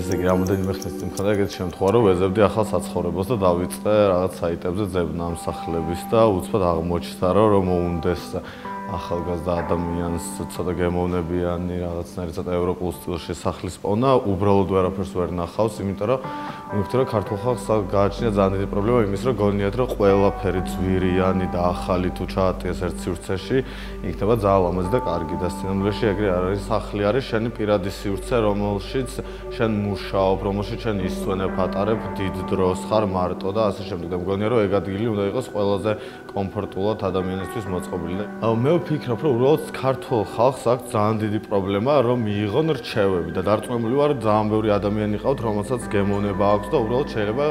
ესე იგი, რამოდენიმე ხნის წინ მქონდა ეგეთი შემთხვევა, რომ ვეზებდი ახალ საცხოვრებელს და დავიწყე რაღაც საიტებზე ძებნა ამ სახლების და უცბად აღმოჩნდა, რომ მოუნდეს ახალგაზრდა ადამიანს ცოტა გემოვნებიანი რაღაცნაირი ცოტა ევროპულ სტილში სახლის პოვნა, უბრალოდ ვერაფერს ვერ ნახავს, იმიტომ რომ მივხვდი რომ ქართულ ხალხს გააჩნია ძალიან დიდი პრობლემა იმის, რომ გონიათ რომ ყველაფერი ძვირიანი და ახალი თუ ჩაატიეს ერთ სივრცეში, იქნება ძალიან ლამაზი და კარგი და სინამდვილეში ეგრე არ არის, სახლი არის შენი პირადი სივრცე, რომელშიც შენ მუშაობ, რომელშიც შენ ისვენებ, ატარებ დიდ დროს, ხარ მარტო და ასე შემდეგ. და მგონია რომ ეგ ადგილი უნდა იყოს ყველაზე კომფორტულად ადამიანისთვის მოწყობილი. მე ვფიქრობ, რომ უბრალოდ ქართულ ხალხს აქვს ძალიან დიდი პრობლემა, რომ მიიღონ რჩევები და დარწმუნებული ვარ, ძალიან ბევრი ადამიანი ყავთ, რომელსაც გემოვნება აქვს და უბრალოდ შეიძლება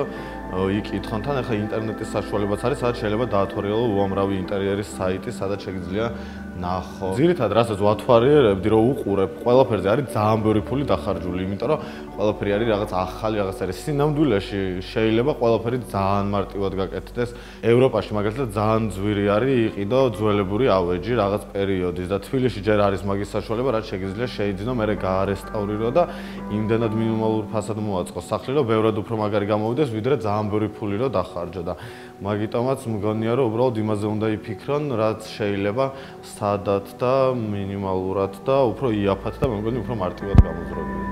იკითხონ თან, ახლა ინტერნეტის საშუალებაც არის, სადაც შეიძლება დაათვალიერო უამრავი ინტერიერის საიტი, სადაც შეგიძლია ნახო. ძირითადად რასაც ვათვალიერებდი, რომ უყურებ, ყველაფერზე არის ძალიან ბევრი ფული დახარჯული, იმიტომ რომ ყველაფერი არის რაღაც ახალი, რაღაც არის სინამდვილეში შეიძლება ყველაფერი ძალიან მარტივად გაკეთდეს. ევროპაში მაგალითად ძალიან ძვირი არის იყიდო ძველებური ავეჯი რაღაც პერიოდის და თბილისში ჯერ არის მაგის საშუალება, რაც შეგიძლია შეიძინო, მერე გაარესტავრირო და იმდენად მინიმალურ ფასად მოაწყო სახლი, რომ ბევრად უფრო მაგარი გამოვიდეს, ვიდრე ძალიან ბევრი ფული რო დახარჯო და მაგიტომაც მგონია რომ უბრალოდ იმაზე უნდა იფიქრონ, რაც შეიძლება სადად და მინიმალურად და უფრო იაფად და მე მგონი უფრო მარტივად გამოძრაობენ.